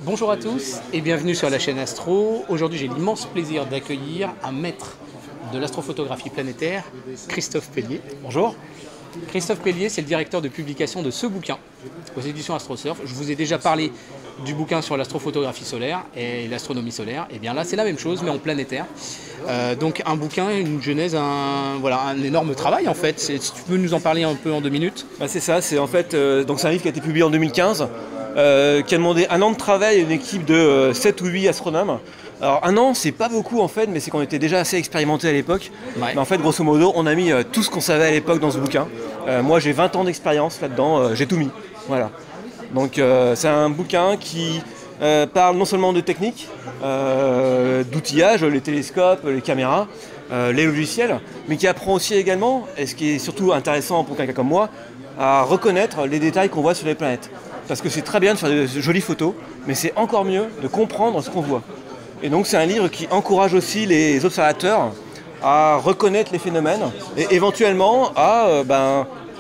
Bonjour à tous et bienvenue sur la chaîne Astro. Aujourd'hui, j'ai l'immense plaisir d'accueillir un maître de l'astrophotographie planétaire, Christophe Pellier. Bonjour. Christophe Pellier, c'est le directeur de publication de ce bouquin aux éditions AstroSurf. Je vous ai déjà parlé du bouquin sur l'astrophotographie solaire et l'astronomie solaire. Et bien là, c'est la même chose, mais en planétaire. Donc un bouquin, une genèse, un énorme travail en fait. Si tu peux nous en parler un peu en 2 minutes. C'est ça, c'est en fait donc c'est un livre qui a été publié en 2015, qui a demandé 1 an de travail à une équipe de 7 ou 8 astronomes. Alors 1 an, c'est pas beaucoup en fait, mais c'est qu'on était déjà assez expérimentés à l'époque. Ouais. Mais en fait, grosso modo, on a mis tout ce qu'on savait à l'époque dans ce bouquin. Moi, j'ai 20 ans d'expérience là-dedans, j'ai tout mis. Voilà. Donc c'est un bouquin qui parle non seulement de technique, d'outillage, les télescopes, les caméras, les logiciels, mais qui apprend aussi également, et ce qui est surtout intéressant pour quelqu'un comme moi, à reconnaître les détails qu'on voit sur les planètes. Parce que c'est très bien de faire de jolies photos, mais c'est encore mieux de comprendre ce qu'on voit. Et donc c'est un livre qui encourage aussi les observateurs à reconnaître les phénomènes et éventuellement à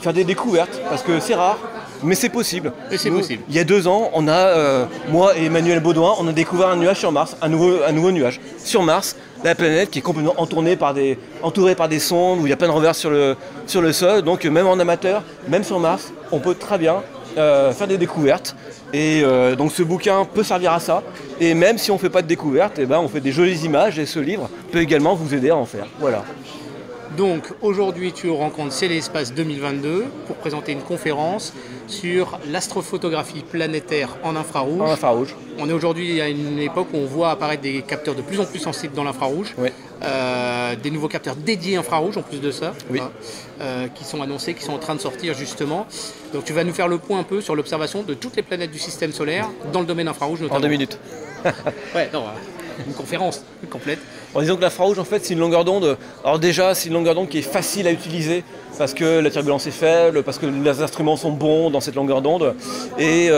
faire des découvertes, parce que c'est rare, mais c'est possible. Et c'est possible. Il y a 2 ans, on a, moi et Emmanuel Baudouin, on a découvert un nuage sur Mars, un nouveau nuage. Sur Mars, la planète qui est complètement entourée par des sondes, où il y a plein de revers sur le sol. Donc même en amateur, même sur Mars, on peut très bien faire des découvertes. Et donc ce bouquin peut servir à ça. Et même si on ne fait pas de découverte, on fait des jolies images et ce livre peut également vous aider à en faire. Voilà. Donc aujourd'hui tu rencontres C'est l'espace 2022 pour présenter une conférence sur l'astrophotographie planétaire en infrarouge. En infrarouge. On est aujourd'hui à une époque où on voit apparaître des capteurs de plus en plus sensibles dans l'infrarouge. Oui. Des nouveaux capteurs dédiés infrarouge en plus de ça, oui. Qui sont annoncés, qui sont en train de sortir justement. Donc tu vas nous faire le point un peu sur l'observation de toutes les planètes du système solaire dans le domaine infrarouge notamment. En 2 minutes. Ouais, non, une conférence complète. En disant que l'infrarouge en fait c'est une longueur d'onde. Alors déjà c'est une longueur d'onde qui est facile à utiliser parce que la turbulence est faible, parce que les instruments sont bons dans cette longueur d'onde. Et y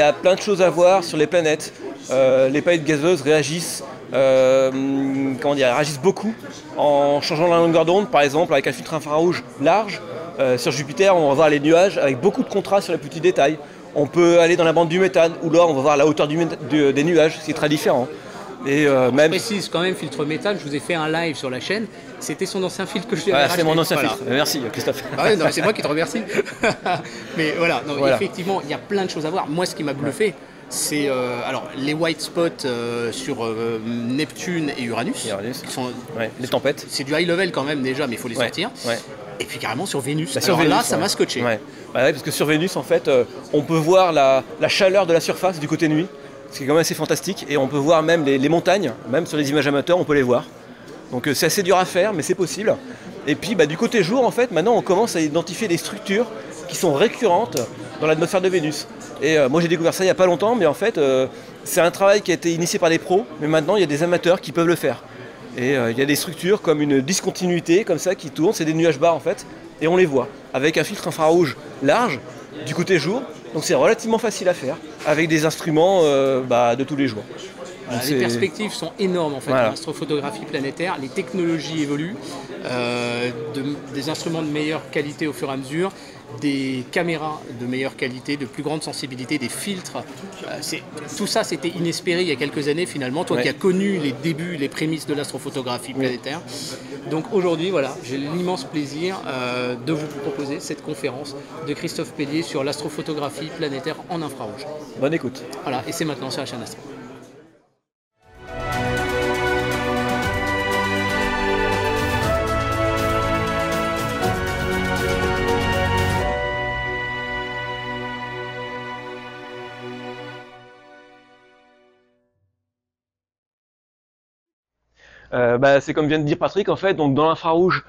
a plein de choses à voir sur les planètes. Les planètes gazeuses réagissent, réagissent beaucoup en changeant la longueur d'onde, par exemple avec un filtre infrarouge large. Sur Jupiter, on va voir les nuages avec beaucoup de contraste sur les petits détails. On peut aller dans la bande du méthane, où là on va voir la hauteur des nuages, c'est très différent. Et même... Je précise quand même, filtre méthane, je vous ai fait un live sur la chaîne, c'était son ancien filtre que je lui avais racheté. C'est mon ancien filtre, merci Christophe. C'est moi qui te remercie. Mais voilà, effectivement, il y a plein de choses à voir. Moi, ce qui m'a bluffé, c'est les white spots sur Neptune et Uranus. Qui sont, les tempêtes. C'est du high level quand même déjà, mais il faut les sortir. Ouais. Et puis carrément sur Vénus. Sur Vénus, ça m'a scotché. Ouais. Parce que sur Vénus, en fait, on peut voir la chaleur de la surface du côté nuit. Ce qui est quand même assez fantastique, et on peut voir même les montagnes, même sur les images amateurs, on peut les voir. Donc c'est assez dur à faire, mais c'est possible. Et puis du côté jour, en fait, maintenant on commence à identifier des structures qui sont récurrentes dans l'atmosphère de Vénus. Et moi j'ai découvert ça il n'y a pas longtemps, mais en fait c'est un travail qui a été initié par des pros, mais maintenant il y a des amateurs qui peuvent le faire. Et il y a des structures comme une discontinuité, comme ça, qui tournent, c'est des nuages bas en fait, et on les voit, avec un filtre infrarouge large, du côté jour. Donc c'est relativement facile à faire, avec des instruments de tous les jours. Voilà, les perspectives sont énormes en fait en astrophotographie planétaire, les technologies évoluent, des instruments de meilleure qualité au fur et à mesure, des caméras de meilleure qualité, de plus grande sensibilité, des filtres. Tout ça c'était inespéré il y a quelques années finalement, toi qui as connu les débuts, les prémices de l'astrophotographie planétaire. Donc aujourd'hui voilà, j'ai l'immense plaisir de vous proposer cette conférence de Christophe Pellier sur l'astrophotographie planétaire en infrarouge. Bonne écoute. Voilà, et c'est maintenant sur la chaîne Astro. C'est comme vient de dire Patrick, en fait, donc dans l'infrarouge,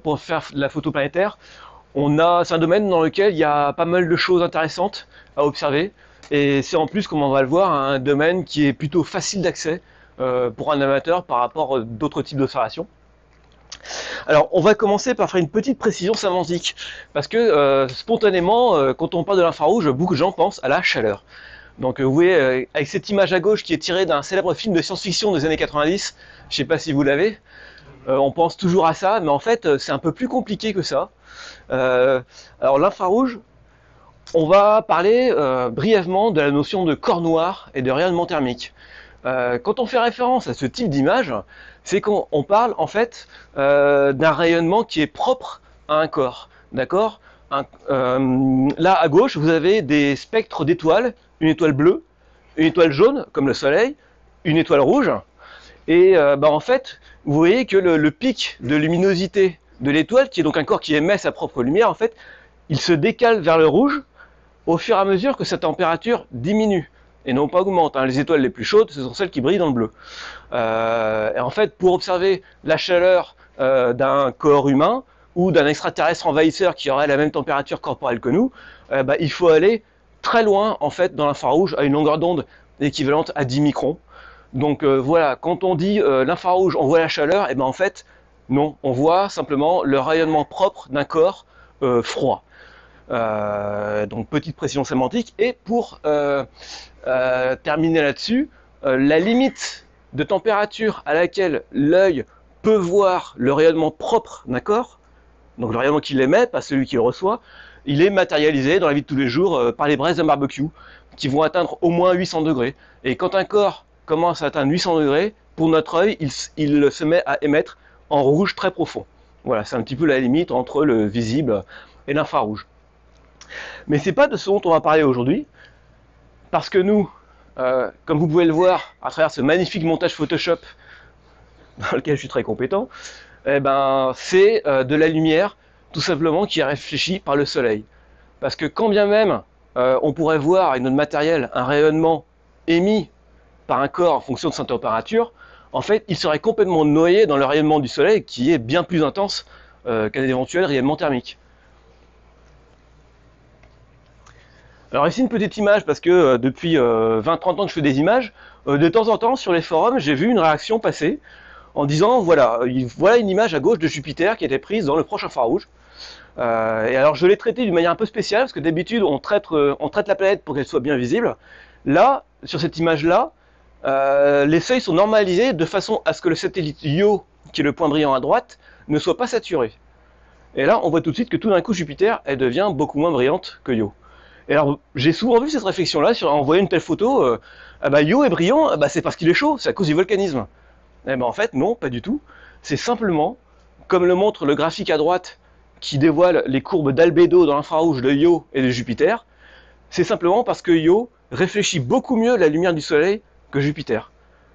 pour faire de la photo planétaire, c'est un domaine dans lequel il y a pas mal de choses intéressantes à observer, et c'est en plus, comme on va le voir, un domaine qui est plutôt facile d'accès pour un amateur par rapport à d'autres types d'observations. Alors on va commencer par faire une petite précision sémantique, parce que spontanément, quand on parle de l'infrarouge, beaucoup de gens pensent à la chaleur. Donc vous voyez, avec cette image à gauche qui est tirée d'un célèbre film de science-fiction des années 90, je ne sais pas si vous l'avez, on pense toujours à ça, mais en fait c'est un peu plus compliqué que ça. Alors l'infrarouge, On va parler brièvement de la notion de corps noir et de rayonnement thermique. Quand on fait référence à ce type d'image, c'est qu'on parle en fait d'un rayonnement qui est propre à un corps. D'accord? Là à gauche, vous avez des spectres d'étoiles, une étoile bleue, une étoile jaune comme le Soleil, une étoile rouge. Et en fait, vous voyez que le pic de luminosité de l'étoile, qui est donc un corps qui émet sa propre lumière, en fait, il se décale vers le rouge au fur et à mesure que sa température diminue et non pas augmente. Les étoiles les plus chaudes, ce sont celles qui brillent dans le bleu. Et en fait, pour observer la chaleur d'un corps humain ou d'un extraterrestre envahisseur qui aurait la même température corporelle que nous, il faut aller très loin en fait dans l'infrarouge à une longueur d'onde équivalente à 10 microns. Donc voilà, quand on dit l'infrarouge, on voit la chaleur, et en fait, non, on voit simplement le rayonnement propre d'un corps froid. Donc petite précision sémantique. Et pour terminer là-dessus, la limite de température à laquelle l'œil peut voir le rayonnement propre d'un corps, donc le rayonnement qu'il émet, pas celui qu'il reçoit, il est matérialisé dans la vie de tous les jours par les braises d'un barbecue, qui vont atteindre au moins 800 degrés. Et quand un corps commence à atteindre 800 degrés, pour notre œil, il se met à émettre en rouge très profond. Voilà, c'est un petit peu la limite entre le visible et l'infrarouge. Mais c'est pas de ce dont on va parler aujourd'hui, parce que nous, comme vous pouvez le voir à travers ce magnifique montage Photoshop, dans lequel je suis très compétent, c'est de la lumière, tout simplement, qui est réfléchie par le soleil. Parce que quand bien même on pourrait voir avec notre matériel un rayonnement émis par un corps en fonction de sa température, en fait, il serait complètement noyé dans le rayonnement du soleil qui est bien plus intense qu'un éventuel rayonnement thermique. Alors ici une petite image parce que depuis 20-30 ans que je fais des images, de temps en temps sur les forums j'ai vu une réaction passer en disant voilà une image à gauche de Jupiter qui a été prise dans le proche infrarouge. Et alors je l'ai traité d'une manière un peu spéciale parce que d'habitude on traite la planète pour qu'elle soit bien visible. Là, sur cette image-là, les seuils sont normalisés de façon à ce que le satellite Io, qui est le point brillant à droite, ne soit pas saturé. Et là, on voit tout de suite que tout d'un coup Jupiter, elle devient beaucoup moins brillante que Io. Et alors, j'ai souvent vu cette réflexion-là, en voyant une telle photo, Io est brillant, c'est parce qu'il est chaud, c'est à cause du volcanisme. En fait, non, pas du tout. C'est simplement, comme le montre le graphique à droite, qui dévoile les courbes d'albédo dans l'infrarouge de Io et de Jupiter, c'est simplement parce que Io réfléchit beaucoup mieux la lumière du Soleil que Jupiter.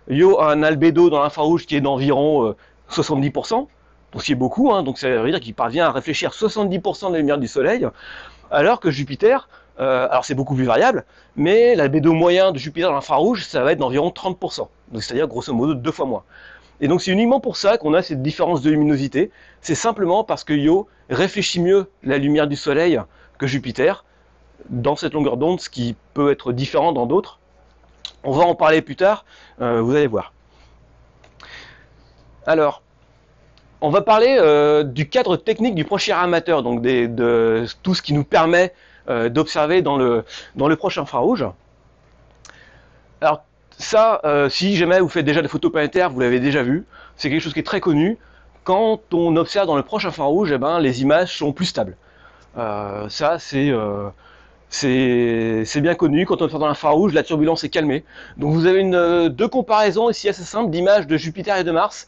Io a un albédo dans l'infrarouge qui est d'environ 70%, donc c'est beaucoup, donc ça veut dire qu'il parvient à réfléchir 70% de la lumière du Soleil, alors que Jupiter, alors c'est beaucoup plus variable, mais l'albédo moyen de Jupiter dans l'infrarouge, ça va être d'environ 30%, donc c'est-à-dire grosso modo 2 fois moins. Et donc c'est uniquement pour ça qu'on a cette différence de luminosité, c'est simplement parce que Io réfléchit mieux la lumière du Soleil que Jupiter, dans cette longueur d'onde, ce qui peut être différent dans d'autres. On va en parler plus tard, vous allez voir. Alors, on va parler du cadre technique du proche amateur, donc de tout ce qui nous permet d'observer dans le proche infrarouge. Alors ça, si jamais vous faites déjà des photos planétaires, vous l'avez déjà vu, c'est quelque chose qui est très connu. Quand on observe dans le proche infrarouge, les images sont plus stables. Ça, c'est bien connu. Quand on observe dans l'infrarouge, la turbulence est calmée. Donc vous avez deux comparaisons ici assez simples d'images de Jupiter et de Mars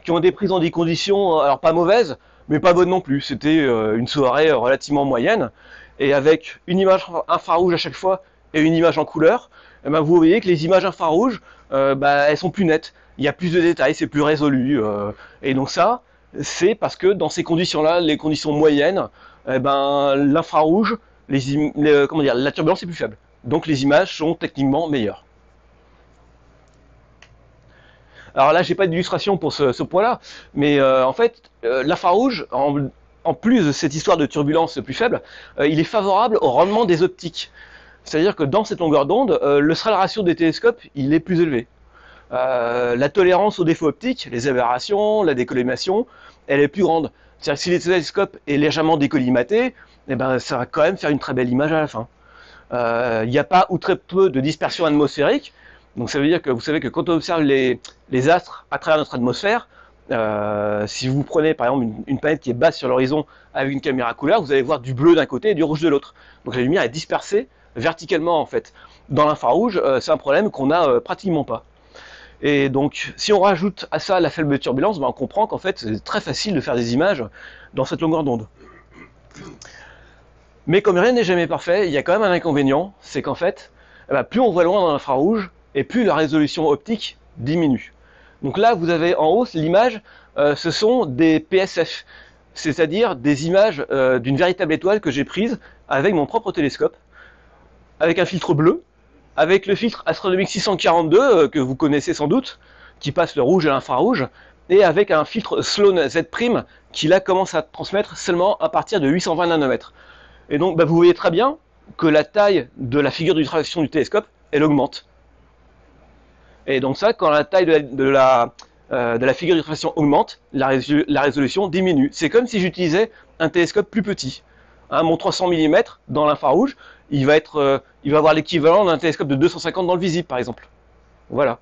qui ont été prises dans des conditions, alors pas mauvaises, mais pas bonnes non plus. C'était une soirée relativement moyenne, et avec une image infrarouge à chaque fois et une image en couleur, vous voyez que les images infrarouges, elles sont plus nettes. Il y a plus de détails, c'est plus résolu. Et donc ça, c'est parce que dans ces conditions-là, les conditions moyennes, l'infrarouge, la turbulence est plus faible. Donc les images sont techniquement meilleures. Alors là, j'ai pas d'illustration pour ce point-là, mais en fait, l'infrarouge, en plus de cette histoire de turbulence plus faible, il est favorable au rendement des optiques. C'est-à-dire que dans cette longueur d'onde, le Snell ratio des télescopes, il est plus élevé. La tolérance aux défauts optiques, les aberrations, la décollimation, elle est plus grande. C'est-à-dire que si le télescope est légèrement décollimaté, ça va quand même faire une très belle image à la fin. Il n'y a pas ou très peu de dispersion atmosphérique, donc ça veut dire que vous savez que quand on observe les astres à travers notre atmosphère, Si vous prenez par exemple une planète qui est basse sur l'horizon avec une caméra couleur, vous allez voir du bleu d'un côté et du rouge de l'autre. Donc la lumière est dispersée verticalement en fait. Dans l'infrarouge, c'est un problème qu'on n'a pratiquement pas. Et donc si on rajoute à ça la faible turbulence, on comprend qu'en fait c'est très facile de faire des images dans cette longueur d'onde. Mais comme rien n'est jamais parfait, il y a quand même un inconvénient, c'est qu'en fait, plus on voit loin dans l'infrarouge, et plus la résolution optique diminue. Donc là, vous avez en haut l'image, ce sont des PSF, c'est-à-dire des images d'une véritable étoile que j'ai prise avec mon propre télescope, avec un filtre bleu, avec le filtre astronomique 642 que vous connaissez sans doute, qui passe le rouge à l'infrarouge, et avec un filtre Sloan Z' qui là commence à transmettre seulement à partir de 820 nanomètres. Et donc vous voyez très bien que la taille de la figure d'ultraflexion du télescope, elle augmente. Et donc ça, quand la taille de la figure d'ultraflexion augmente, la résolution diminue. C'est comme si j'utilisais un télescope plus petit. Mon 300 mm dans l'infrarouge, il va avoir l'équivalent d'un télescope de 250 dans le visible, par exemple. Voilà.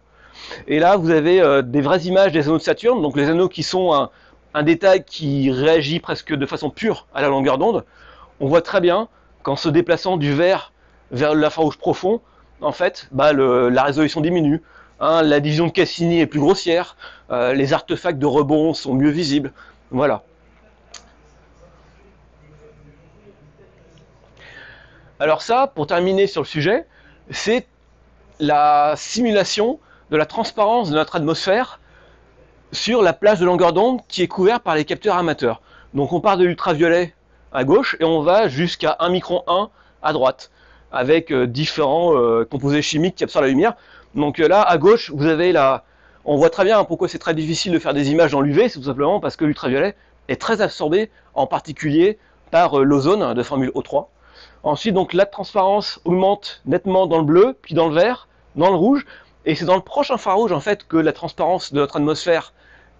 Et là, vous avez des vraies images des anneaux de Saturne, donc les anneaux qui sont un détail qui réagit presque de façon pure à la longueur d'onde. On voit très bien qu'en se déplaçant du vert vers l'infrarouge profond, en fait, la résolution diminue. La division de Cassini est plus grossière, les artefacts de rebond sont mieux visibles. Voilà. Alors ça, pour terminer sur le sujet, c'est la simulation de la transparence de notre atmosphère sur la plage de longueur d'onde qui est couverte par les capteurs amateurs. Donc on part de l'ultraviolet à gauche et on va jusqu'à 1 micron 1 à droite, avec différents composés chimiques qui absorbent la lumière. Donc là, à gauche, vous avez on voit très bien pourquoi c'est très difficile de faire des images dans l'UV, c'est tout simplement parce que l'ultraviolet est très absorbé, en particulier par l'ozone de formule O3. Ensuite, donc la transparence augmente nettement dans le bleu, puis dans le vert, dans le rouge, et c'est dans le proche infrarouge en fait que la transparence de notre atmosphère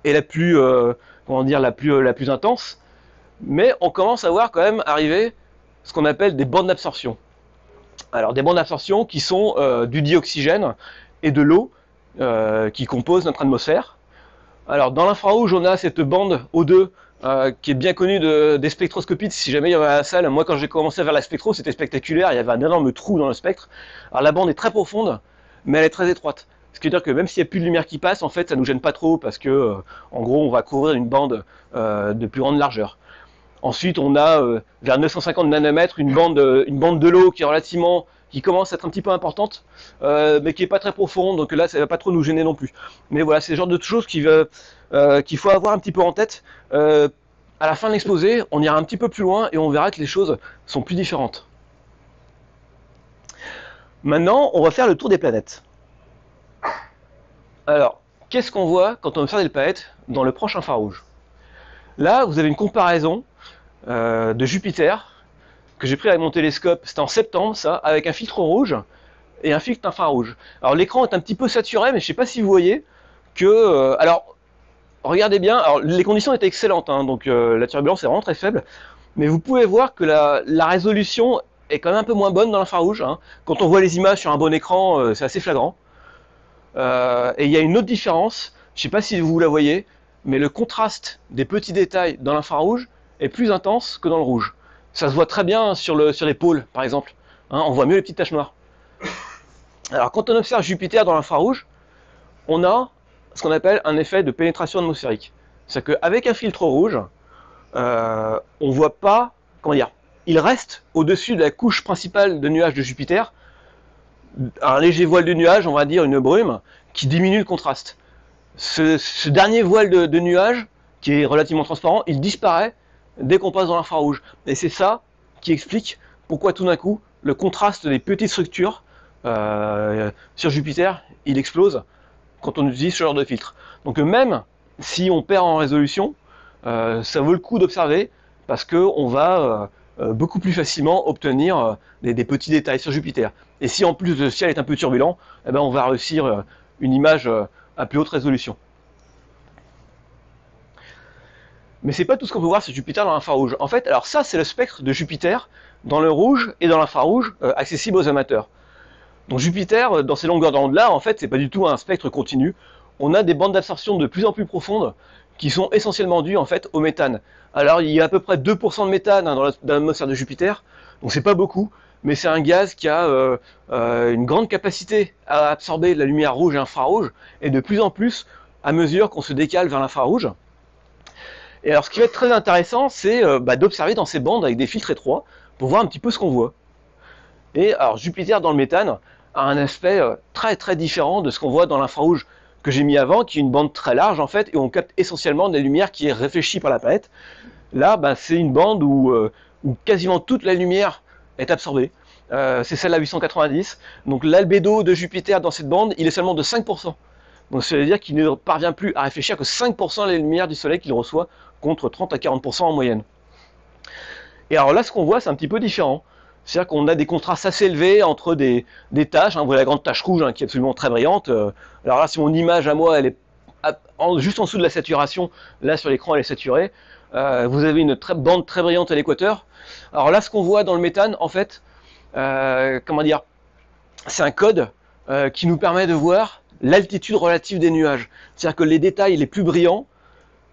est la plus, la plus intense. Mais on commence à voir quand même arriver ce qu'on appelle des bandes d'absorption. Alors des bandes d'absorption qui sont du dioxygène et de l'eau qui composent notre atmosphère. Alors dans l'infrarouge, on a cette bande O2 qui est bien connue des spectroscopistes. Si jamais il y avait à la salle, moi quand j'ai commencé à faire la spectro, c'était spectaculaire, il y avait un énorme trou dans le spectre. Alors la bande est très profonde, mais elle est très étroite. Ce qui veut dire que même s'il n'y a plus de lumière qui passe, en fait ça ne nous gêne pas trop parce que en gros on va couvrir une bande de plus grande largeur. Ensuite, on a vers 950 nanomètres une bande de l'eau qui commence à être un petit peu importante, mais qui n'est pas très profonde, donc là ça ne va pas trop nous gêner non plus. Mais voilà, c'est le genre de choses qu'il faut avoir un petit peu en tête. À la fin de l'exposé, on ira un petit peu plus loin et on verra que les choses sont plus différentes. Maintenant, on va faire le tour des planètes. Alors, qu'est-ce qu'on voit quand on observe des planètes dans le proche infrarouge? Là, vous avez une comparaison de Jupiter que j'ai pris avec mon télescope, c'était en septembre ça, avec un filtre rouge et un filtre infrarouge. Alors l'écran est un petit peu saturé, mais je ne sais pas si vous voyez que... alors, regardez bien, alors les conditions étaient excellentes, donc la turbulence est vraiment très faible, mais vous pouvez voir que la résolution est quand même un peu moins bonne dans l'infrarouge. Quand on voit les images sur un bon écran, c'est assez flagrant. Et il y a une autre différence, je ne sais pas si vous la voyez, mais le contraste des petits détails dans l'infrarouge est plus intense que dans le rouge. Ça se voit très bien sur les pôles, par exemple. On voit mieux les petites taches noires. Alors, quand on observe Jupiter dans l'infrarouge, on a ce qu'on appelle un effet de pénétration atmosphérique. C'est-à-dire qu'avec un filtre rouge, on ne voit pas, comment dire, il reste au-dessus de la couche principale de nuages de Jupiter un léger voile de nuages, on va dire une brume, qui diminue le contraste. Ce dernier voile de nuages, qui est relativement transparent, il disparaît dès qu'on passe dans l'infrarouge. Et c'est ça qui explique pourquoi tout d'un coup, le contraste des petites structures sur Jupiter, il explose quand on utilise ce genre de filtre. Donc même si on perd en résolution, ça vaut le coup d'observer, parce qu'on va beaucoup plus facilement obtenir des petits détails sur Jupiter. Et si en plus le ciel est un peu turbulent, eh ben on va réussir une image à plus haute résolution. Mais c'est pas tout ce qu'on peut voir sur Jupiter dans l'infrarouge. En fait, alors ça c'est le spectre de Jupiter dans le rouge et dans l'infrarouge accessible aux amateurs. Donc Jupiter, dans ces longueurs d'onde là, en fait, c'est pas du tout un spectre continu. On a des bandes d'absorption de plus en plus profondes qui sont essentiellement dus en fait au méthane. Alors il y a à peu près 2% de méthane dans l'atmosphère de Jupiter, donc c'est pas beaucoup, mais c'est un gaz qui a une grande capacité à absorber la lumière rouge et infrarouge, et de plus en plus à mesure qu'on se décale vers l'infrarouge. Et alors ce qui va être très intéressant, c'est d'observer dans ces bandes avec des filtres étroits pour voir un petit peu ce qu'on voit. Et alors Jupiter dans le méthane a un aspect très très différent de ce qu'on voit dans l'infrarouge que j'ai mis avant, qui est une bande très large en fait, et on capte essentiellement de la lumière qui est réfléchie par la planète. Là, c'est une bande où quasiment toute la lumière est absorbée. C'est celle à 890. Donc l'albédo de Jupiter dans cette bande, il est seulement de 5%. Donc ça veut dire qu'il ne parvient plus à réfléchir que 5% de la lumière du Soleil qu'il reçoit, contre 30 à 40% en moyenne. Et alors là, ce qu'on voit, c'est un petit peu différent. C'est-à-dire qu'on a des contrastes assez élevés entre des taches. Vous voyez la grande tache rouge qui est absolument très brillante. Alors là, si mon image à moi, elle est juste en dessous de la saturation, là sur l'écran elle est saturée. Vous avez une bande très brillante à l'équateur. Alors là, ce qu'on voit dans le méthane, en fait, comment dire, c'est un code qui nous permet de voir l'altitude relative des nuages. C'est-à-dire que les détails les plus brillants,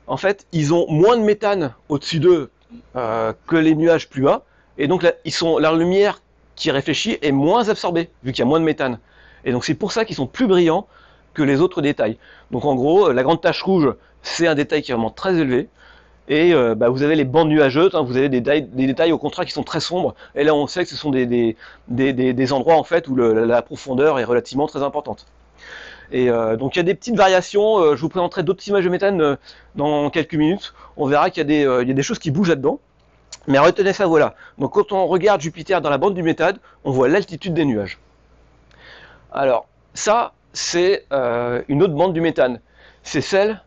en fait, ils ont moins de méthane au-dessus d'eux que les nuages plus bas, et donc là, leur lumière qui réfléchit est moins absorbée, vu qu'il y a moins de méthane. Et donc c'est pour ça qu'ils sont plus brillants que les autres détails. Donc en gros, la grande tache rouge, c'est un détail qui est vraiment très élevé, et vous avez les bandes nuageuses, vous avez des détails au contraire qui sont très sombres, et là on sait que ce sont des endroits en fait où la profondeur est relativement très importante. Et donc il y a des petites variations, je vous présenterai d'autres images de méthane dans quelques minutes, on verra qu'il y a des choses qui bougent là-dedans, mais retenez ça, voilà. Donc quand on regarde Jupiter dans la bande du méthane, on voit l'altitude des nuages. Alors ça, c'est une autre bande du méthane, c'est celle...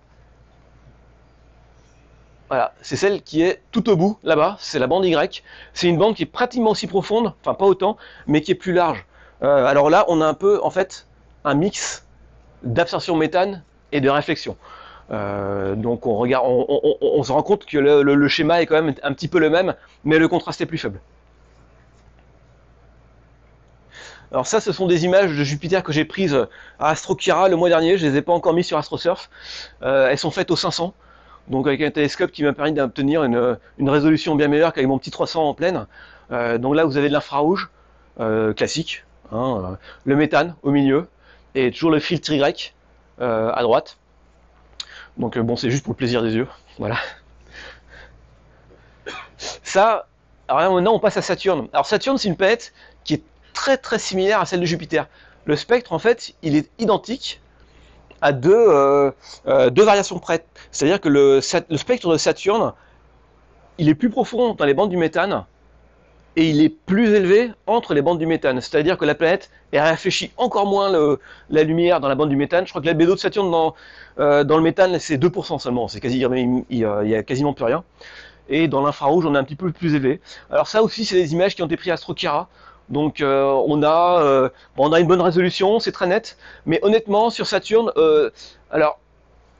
Voilà, c'est celle qui est tout au bout, là-bas, c'est la bande Y. C'est une bande qui est pratiquement aussi profonde, enfin pas autant, mais qui est plus large. Alors là, on a un peu, en fait, un mix d'absorption méthane et de réflexion. Donc on se rend compte que le schéma est quand même un petit peu le même, mais le contraste est plus faible. Alors ça, ce sont des images de Jupiter que j'ai prises à AstroKira le mois dernier, je ne les ai pas encore mises sur AstroSurf. Elles sont faites au 500. Donc avec un télescope qui m'a permis d'obtenir une résolution bien meilleure qu'avec mon petit 300 en pleine. Donc là vous avez de l'infrarouge classique, le méthane au milieu, et toujours le filtre Y à droite. Donc bon, c'est juste pour le plaisir des yeux, voilà. Ça, alors maintenant on passe à Saturne. Alors Saturne, c'est une planète qui est très très similaire à celle de Jupiter. Le spectre en fait, il est identique à deux variations près. C'est-à-dire que le spectre de Saturne, il est plus profond dans les bandes du méthane, et il est plus élevé entre les bandes du méthane. C'est-à-dire que la planète réfléchit encore moins la lumière dans la bande du méthane. Je crois que l'albédo de Saturne dans le méthane, c'est 2% seulement. Il y a quasiment plus rien. Et dans l'infrarouge, on est un petit peu plus élevé. Alors ça aussi, c'est des images qui ont été prises à AstroKira. Donc on a une bonne résolution, c'est très net. Mais honnêtement, sur Saturne, alors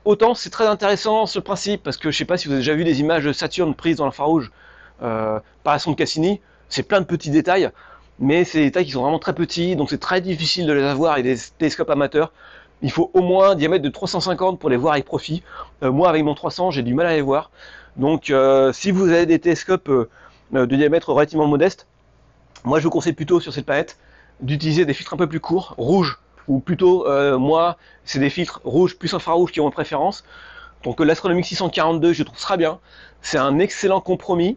autant c'est très intéressant ce principe, parce que je ne sais pas si vous avez déjà vu des images de Saturne prises dans l'infrarouge par la sonde Cassini. C'est plein de petits détails, mais c'est des détails qui sont vraiment très petits, donc c'est très difficile de les avoir avec des télescopes amateurs. Il faut au moins un diamètre de 350 pour les voir avec profit. Moi, avec mon 300, j'ai du mal à les voir. Donc, si vous avez des télescopes de diamètre relativement modeste, moi, je vous conseille plutôt sur cette planète d'utiliser des filtres un peu plus courts, rouges, ou plutôt, moi, c'est des filtres rouges plus infrarouges qui ont une préférence. Donc, l'Astronomik 642, je trouve très bien. C'est un excellent compromis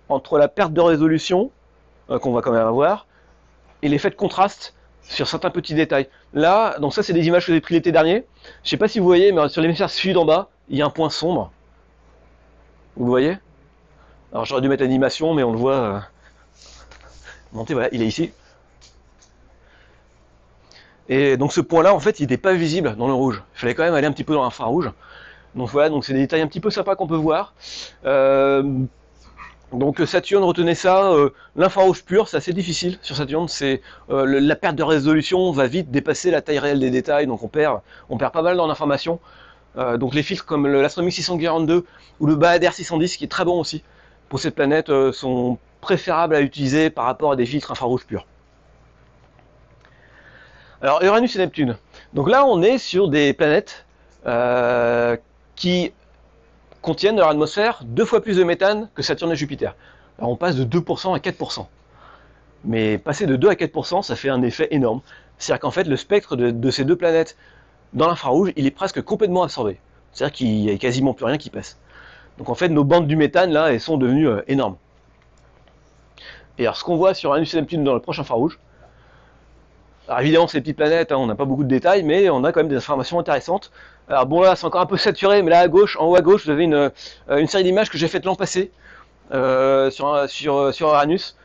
entre la perte de résolution, qu'on va quand même avoir, et l'effet de contraste sur certains petits détails. Là, donc ça c'est des images que j'ai prises l'été dernier. Je sais pas si vous voyez, mais sur l'hémisphère sud en bas, il y a un point sombre. Vous le voyez? Alors j'aurais dû mettre l'animation, mais on le voit. Montez, voilà, il est ici. Et donc ce point-là, en fait, il n'était pas visible dans le rouge. Il fallait quand même aller un petit peu dans l'infrarouge. Donc voilà, donc c'est des détails un petit peu sympas qu'on peut voir. Donc Saturne, retenez ça, l'infrarouge pur, c'est assez difficile sur Saturne, la perte de résolution va vite dépasser la taille réelle des détails, donc on perd pas mal dans l'information. Donc les filtres comme l'Astronomik 642 ou le Bahader 610, qui est très bon aussi pour cette planète, sont préférables à utiliser par rapport à des filtres infrarouges purs. Alors Uranus et Neptune. Donc là on est sur des planètes qui contiennent dans leur atmosphère 2 fois plus de méthane que Saturne et Jupiter. Alors on passe de 2% à 4%. Mais passer de 2 à 4%, ça fait un effet énorme. C'est-à-dire qu'en fait, le spectre de ces deux planètes dans l'infrarouge, il est presque complètement absorbé. C'est-à-dire qu'il n'y a quasiment plus rien qui passe. Donc en fait, nos bandes du méthane, là, elles sont devenues énormes. Et alors, ce qu'on voit sur Uranus et Neptune dans le proche infrarouge, alors évidemment, ces petites planètes, hein, on n'a pas beaucoup de détails, mais on a quand même des informations intéressantes. Alors bon, là, c'est encore un peu saturé, mais là, à gauche, en haut à gauche, vous avez une série d'images que j'ai faites l'an passé sur Uranus.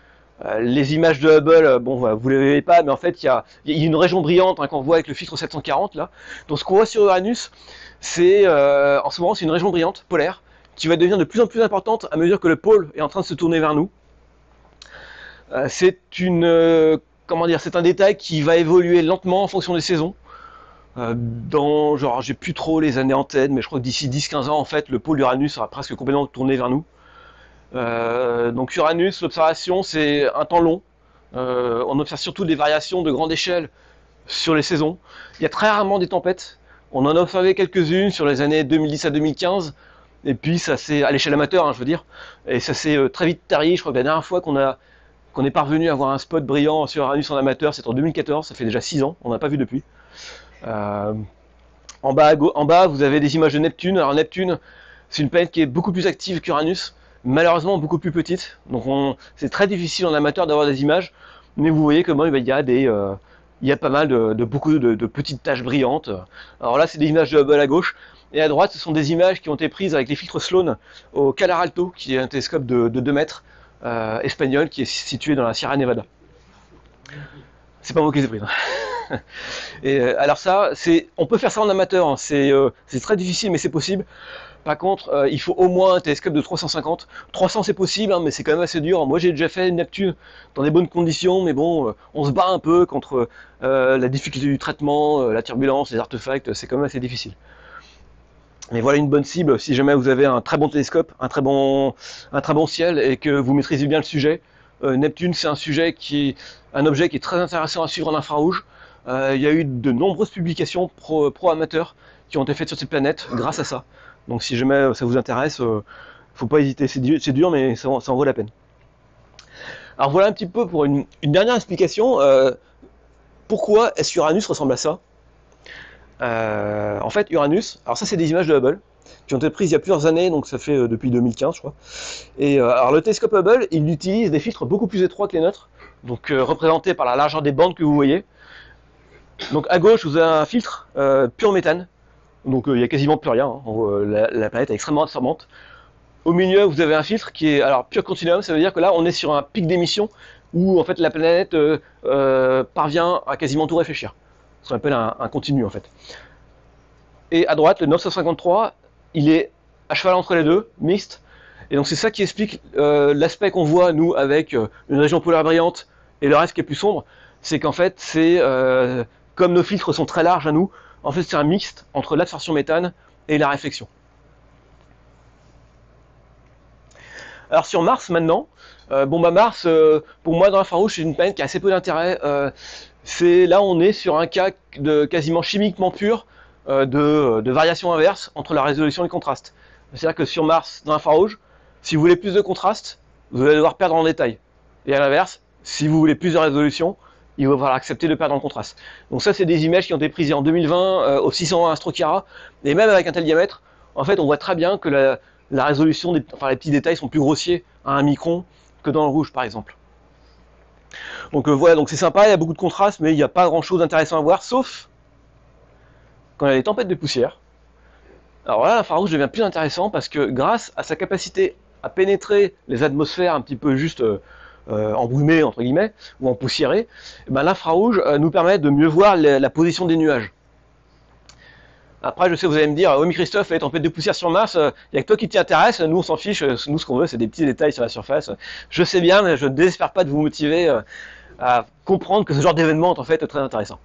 Les images de Hubble, bon, vous ne les voyez pas, mais en fait, il y a une région brillante hein, qu'on voit avec le filtre 740, là. Donc, ce qu'on voit sur Uranus, c'est, en ce moment, c'est une région brillante, polaire, qui va devenir de plus en plus importante à mesure que le pôle est en train de se tourner vers nous. C'est un détail qui va évoluer lentement en fonction des saisons. Genre, j'ai plus trop les années en tête, mais je crois que d'ici 10-15 ans, en fait, le pôle d'Uranus sera presque complètement tourné vers nous. Donc Uranus, l'observation, c'est un temps long. On observe surtout des variations de grande échelle sur les saisons. Il y a très rarement des tempêtes. On en a observé quelques-unes sur les années 2010 à 2015. Et puis ça s'est, à l'échelle amateur, hein, je veux dire, et ça s'est très vite tari. Je crois que la dernière fois qu'on est parvenu à voir un spot brillant sur Uranus en amateur, c'est en 2014, ça fait déjà 6 ans, on n'a pas vu depuis. En bas, vous avez des images de Neptune. Alors Neptune, c'est une planète qui est beaucoup plus active qu'Uranus, malheureusement beaucoup plus petite. Donc c'est très difficile en amateur d'avoir des images, mais vous voyez comment il y a pas mal beaucoup de petites taches brillantes. Alors là, c'est des images de Hubble à gauche. Et à droite, ce sont des images qui ont été prises avec les filtres Sloan au Calar Alto, qui est un télescope de 2 mètres espagnol qui est situé dans la Sierra Nevada. C'est pas moi qui les ai prises. Et alors ça, on peut faire ça en amateur, hein. C'est très difficile, mais c'est possible. Par contre, il faut au moins un télescope de 350. 300 c'est possible, hein, mais c'est quand même assez dur. Moi j'ai déjà fait Neptune dans des bonnes conditions, mais bon, on se bat un peu contre la difficulté du traitement, la turbulence, les artefacts, c'est quand même assez difficile. Mais voilà une bonne cible si jamais vous avez un très bon télescope, un très bon ciel et que vous maîtrisez bien le sujet. Neptune, c'est un objet qui est très intéressant à suivre en infrarouge. Il y a eu de nombreuses publications pro-amateurs qui ont été faites sur cette planète grâce à ça. Donc si jamais ça vous intéresse, faut pas hésiter. C'est dur, mais ça en vaut la peine. Alors voilà un petit peu pour une dernière explication. Pourquoi est-ce qu'Uranus ressemble à ça ? En fait, Uranus, alors ça c'est des images de Hubble qui ont été prises il y a plusieurs années, donc ça fait depuis 2015 je crois. Et alors le télescope Hubble, il utilise des filtres beaucoup plus étroits que les nôtres, donc représentés par la largeur des bandes que vous voyez. Donc à gauche vous avez un filtre pur méthane, donc il n'y a quasiment plus rien, hein. La planète est extrêmement absorbante. Au milieu vous avez un filtre qui est alors pur continuum, ça veut dire que là on est sur un pic d'émission où en fait la planète parvient à quasiment tout réfléchir. Ce qu'on appelle un continu en fait. Et à droite, le 953, il est à cheval entre les deux, mixte. Et donc c'est ça qui explique l'aspect qu'on voit nous avec une région polaire brillante et le reste qui est plus sombre. C'est qu'en fait, comme nos filtres sont très larges à nous, en fait c'est un mixte entre l'absorption méthane et la réflexion. Alors sur Mars maintenant, Mars, pour moi dans l'infrarouge, c'est une planète qui a assez peu d'intérêt. Là on est sur un cas de quasiment chimiquement pur de variation inverse entre la résolution et le contraste. C'est-à-dire que sur Mars, dans l'infrarouge, si vous voulez plus de contraste, vous allez devoir perdre en détail. Et à l'inverse, si vous voulez plus de résolution, il va falloir accepter de perdre en contraste. Donc ça, c'est des images qui ont été prises en 2020 au 601 Astrocara, et même avec un tel diamètre, en fait, on voit très bien que la résolution, les petits détails sont plus grossiers à 1 micron que dans le rouge, par exemple. Donc voilà, donc c'est sympa, il y a beaucoup de contraste, mais il n'y a pas grand-chose d'intéressant à voir, sauf quand il y a des tempêtes de poussière. Alors là, l'infrarouge devient plus intéressant parce que grâce à sa capacité à pénétrer les atmosphères un petit peu juste embrumées, entre guillemets, ou empoussiérées, l'infrarouge nous permet de mieux voir la position des nuages. Après, je sais, vous allez me dire, oui, Christophe, les tempêtes de poussière sur Mars, il n'y a que toi qui t'y intéresse, nous on s'en fiche, nous ce qu'on veut, c'est des petits détails sur la surface. Je sais bien, mais je ne désespère pas de vous motiver à comprendre que ce genre d'événement est en fait très intéressant.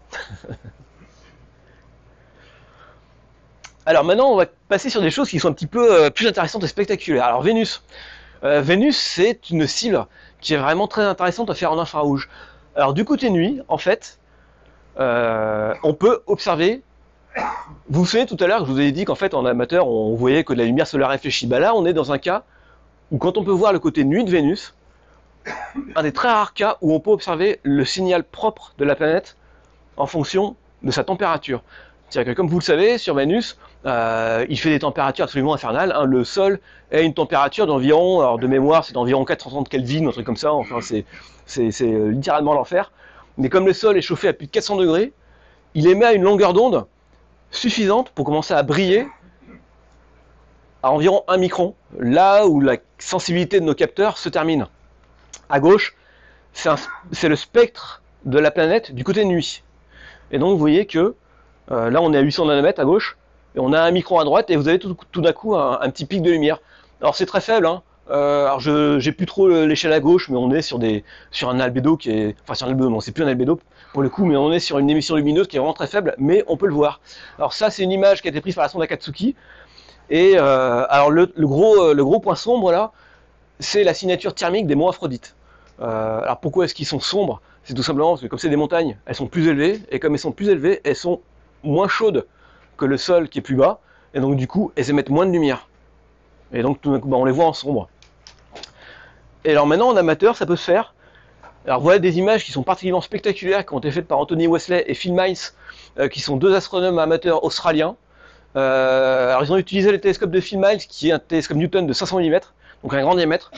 Alors maintenant, on va passer sur des choses qui sont un petit peu plus intéressantes et spectaculaires. Alors Vénus. Vénus, c'est une cible qui est vraiment très intéressante à faire en infrarouge. Alors du côté nuit, en fait, on peut observer Vous vous souvenez tout à l'heure que je vous ai dit qu'en fait en amateur on voyait que de la lumière solaire réfléchie. Bah là on est dans un cas où quand on peut voir le côté nuit de Vénus, un des très rares cas où on peut observer le signal propre de la planète en fonction de sa température. C'est-à-dire que comme vous le savez, sur Vénus, il fait des températures absolument infernales. Hein. Le sol a une température d'environ, alors de mémoire c'est d'environ 430 Kelvin, un truc comme ça, enfin c'est littéralement l'enfer. Mais comme le sol est chauffé à plus de 400 degrés, il émet à une longueur d'onde suffisante pour commencer à briller à environ 1 micron, là où la sensibilité de nos capteurs se termine. À gauche, c'est le spectre de la planète du côté nuit. Et donc vous voyez que là on est à 800 nanomètres à gauche, et on a 1 micron à droite, et vous avez tout d'un coup un petit pic de lumière. Alors c'est très faible, hein. Alors j'ai plus trop l'échelle à gauche, mais on est sur un albédo qui est... Enfin sur un albédo, non c'est plus un albédo pour le coup, mais on est sur une émission lumineuse qui est vraiment très faible, mais on peut le voir. Alors ça c'est une image qui a été prise par la sonde Akatsuki, et alors le gros point sombre là, c'est la signature thermique des monts Aphrodite. Alors pourquoi est-ce qu'ils sont sombres? C'est tout simplement parce que comme c'est des montagnes, elles sont plus élevées, et comme elles sont plus élevées, elles sont moins chaudes que le sol qui est plus bas, et donc du coup elles émettent moins de lumière. Et donc tout d'un coup on les voit en sombre. Et alors maintenant en amateur ça peut se faire. Alors voilà des images qui sont particulièrement spectaculaires, qui ont été faites par Anthony Wesley et Phil Miles, qui sont deux astronomes amateurs australiens. Alors ils ont utilisé le télescope de Phil Miles, qui est un télescope Newton de 500 mm, donc un grand diamètre,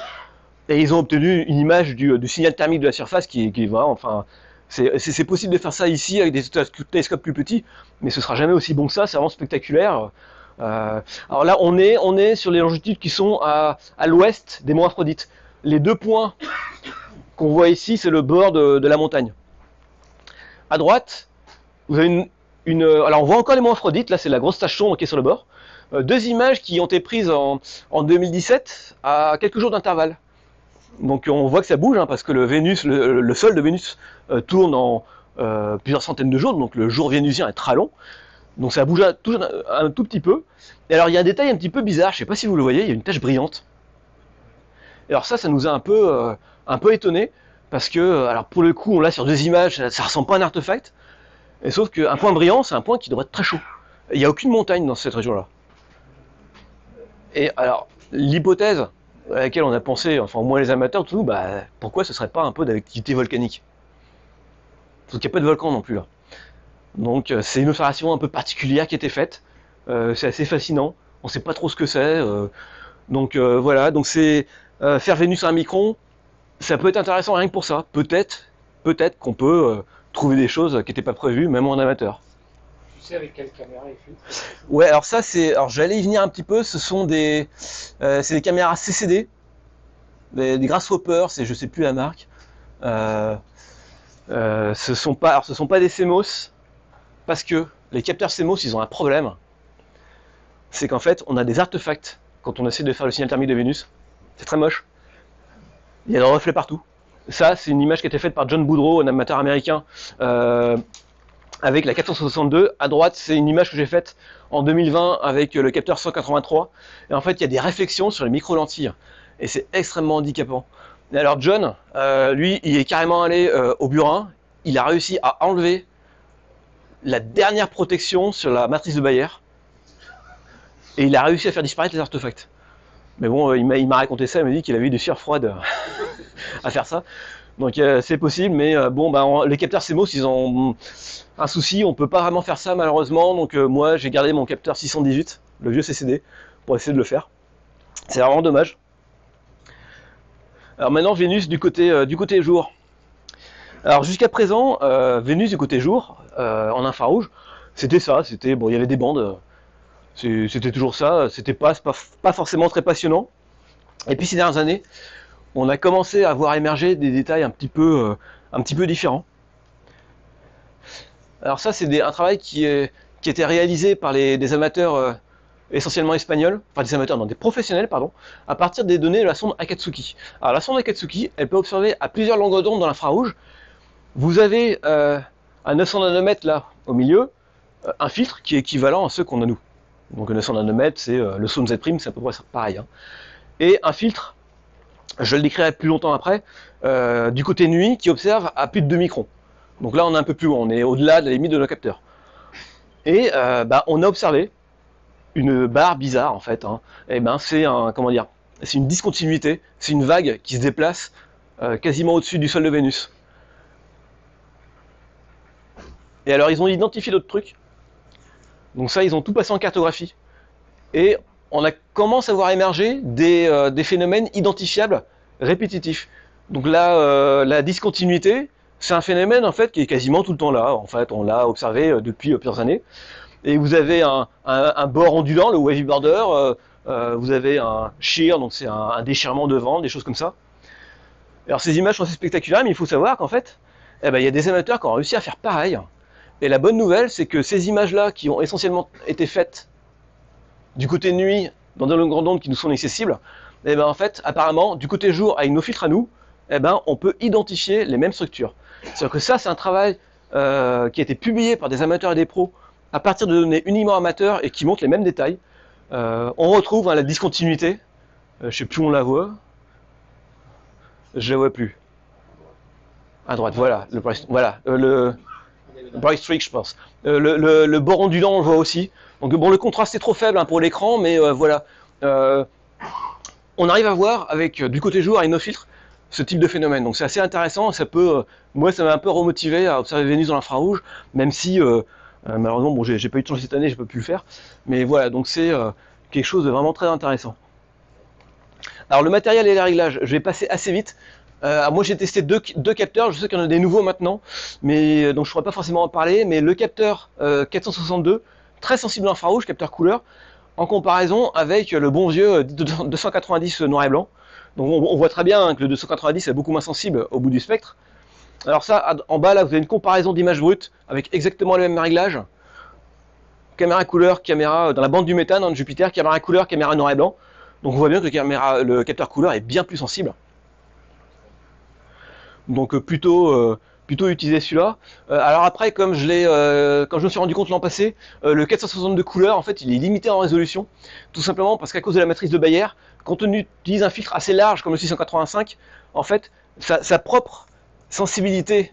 et ils ont obtenu une image du signal thermique de la surface qui est vraiment, enfin, c'est possible de faire ça ici avec des télescopes plus petits, mais ce sera jamais aussi bon que ça, c'est vraiment spectaculaire. Alors là on est sur les longitudes qui sont à l'ouest des monts Aphrodite. Les deux points qu'on voit ici, c'est le bord de la montagne. À droite, vous avez alors on voit encore les monts Aphrodite, là c'est la grosse tache sombre qui est sur le bord. Deux images qui ont été prises en 2017 à quelques jours d'intervalle. Donc on voit que ça bouge, hein, parce que le sol de Vénus tourne en plusieurs centaines de jours, donc le jour vénusien est très long. Donc ça bouge un tout petit peu. Et alors il y a un détail un petit peu bizarre, je ne sais pas si vous le voyez, il y a une tache brillante. Et alors ça nous a un peu étonné, parce que alors pour le coup on l'a sur deux images, ça ressemble pas à un artefact, et sauf qu'un point brillant c'est un point qui devrait être très chaud. Il n'y a aucune montagne dans cette région-là. Et alors l'hypothèse à laquelle on a pensé, enfin au moins les amateurs, tout, bah pourquoi ce serait pas un peu d'activité volcanique? Parce qu'il n'y a pas de volcan non plus là. Donc c'est une observation un peu particulière qui a été faite. C'est assez fascinant. On ne sait pas trop ce que c'est. Donc voilà. Donc c'est faire Vénus à 1 micron. Ça peut être intéressant rien que pour ça. Peut-être qu'on peut trouver des choses qui n'étaient pas prévues, même en amateur. Tu sais avec quelle caméra il filme? Ouais, alors ça c'est. Alors j'allais y venir un petit peu. Ce sont des caméras CCD, des Grasshopper. Je sais plus la marque. Ce sont pas des CMOS, parce que les capteurs CMOS ils ont un problème, c'est qu'en fait on a des artefacts quand on essaie de faire le signal thermique de Vénus. C'est très moche, il y a des reflets partout. Ça c'est une image qui a été faite par John Boudreau, un amateur américain, avec la 462. À droite c'est une image que j'ai faite en 2020 avec le capteur 183, et en fait il y a des réflexions sur les micro-lentilles, et c'est extrêmement handicapant. Et alors John, lui, il est carrément allé au burin, il a réussi à enlever la dernière protection sur la matrice de Bayer, et il a réussi à faire disparaître les artefacts. Mais bon, il m'a raconté ça, il m'a dit qu'il avait eu des sueurs froides à faire ça. Donc c'est possible, mais bon, bah, les capteurs CMOS, ils ont un souci, on peut pas vraiment faire ça malheureusement, donc moi j'ai gardé mon capteur 618, le vieux CCD, pour essayer de le faire. C'est vraiment dommage. Alors maintenant Vénus du côté jour. Alors jusqu'à présent, Vénus du côté jour, en infrarouge, c'était ça, bon, il y avait des bandes, c'était toujours ça, c'était pas forcément très passionnant. Et puis ces dernières années, on a commencé à voir émerger des détails un petit peu différents. Alors ça c'est un travail qui a été réalisé par des amateurs essentiellement espagnols, enfin des amateurs, non, des professionnels, pardon, à partir des données de la sonde Akatsuki. Alors la sonde Akatsuki, elle peut observer à plusieurs longueurs d'onde dans l'infrarouge. Vous avez à 900 nanomètres là, au milieu, un filtre qui est équivalent à ceux qu'on a nous. Donc 900 nanomètres, c'est le Sohn Z', c'est à peu près pareil. Hein. Et un filtre, je le décrirai plus longtemps après, du côté nuit, qui observe à plus de 2 microns. Donc là on est un peu plus loin, on est au-delà de la limite de nos capteurs. Et on a observé une barre bizarre en fait. Hein. Et c'est comment dire, c'est une discontinuité, c'est une vague qui se déplace quasiment au-dessus du sol de Vénus. Et alors ils ont identifié d'autres trucs. Donc ça, ils ont tout passé en cartographie. Et on commence à voir émerger des phénomènes identifiables répétitifs. Donc là, la discontinuité, c'est un phénomène en fait qui est quasiment tout le temps là. En fait, on l'a observé depuis plusieurs années. Et vous avez un bord ondulant, le wavy border. Vous avez un shear, donc c'est un déchirement de vent, des choses comme ça. Alors ces images sont assez spectaculaires, mais il faut savoir qu'en fait, il y a des amateurs qui ont réussi à faire pareil. Et la bonne nouvelle, c'est que ces images-là, qui ont essentiellement été faites du côté nuit, dans des longueurs d'onde qui nous sont accessibles, en fait, apparemment, du côté jour, avec nos filtres à nous, on peut identifier les mêmes structures. C'est-à-dire que ça, c'est un travail qui a été publié par des amateurs et des pros à partir de données uniquement amateurs et qui montrent les mêmes détails. On retrouve la discontinuité. Je ne sais plus où on la voit. Je la vois plus. À droite, voilà. Le bright streak, je pense. Le bord ondulant, on le voit aussi. Donc bon, le contraste est trop faible pour l'écran, mais voilà. On arrive à voir avec du côté jour, avec nos filtres, ce type de phénomène. Donc c'est assez intéressant. Ça peut, moi, ça m'a un peu remotivé à observer Vénus dans l'infrarouge, même si malheureusement, bon, j'ai pas eu de chance cette année, j'ai pas pu le faire. Mais voilà, donc c'est quelque chose de vraiment très intéressant. Alors le matériel et les réglages, je vais passer assez vite. Moi j'ai testé deux capteurs, je sais qu'il y en a des nouveaux maintenant, mais donc je ne pourrais pas forcément en parler, mais le capteur 462, très sensible à l'infrarouge, capteur couleur, en comparaison avec le bon vieux 290 noir et blanc. Donc on voit très bien que le 290 est beaucoup moins sensible au bout du spectre. Alors ça, en bas là, vous avez une comparaison d'images brutes avec exactement les mêmes réglages. Caméra couleur, caméra dans la bande du méthane de Jupiter, caméra couleur, caméra noir et blanc. Donc on voit bien que le capteur couleur est bien plus sensible. Donc plutôt utiliser celui-là. Alors après, comme je me suis rendu compte l'an passé, le 462 couleurs, en fait, il est limité en résolution, tout simplement parce qu'à cause de la matrice de Bayer, quand on utilise un filtre assez large comme le 685, en fait, sa propre sensibilité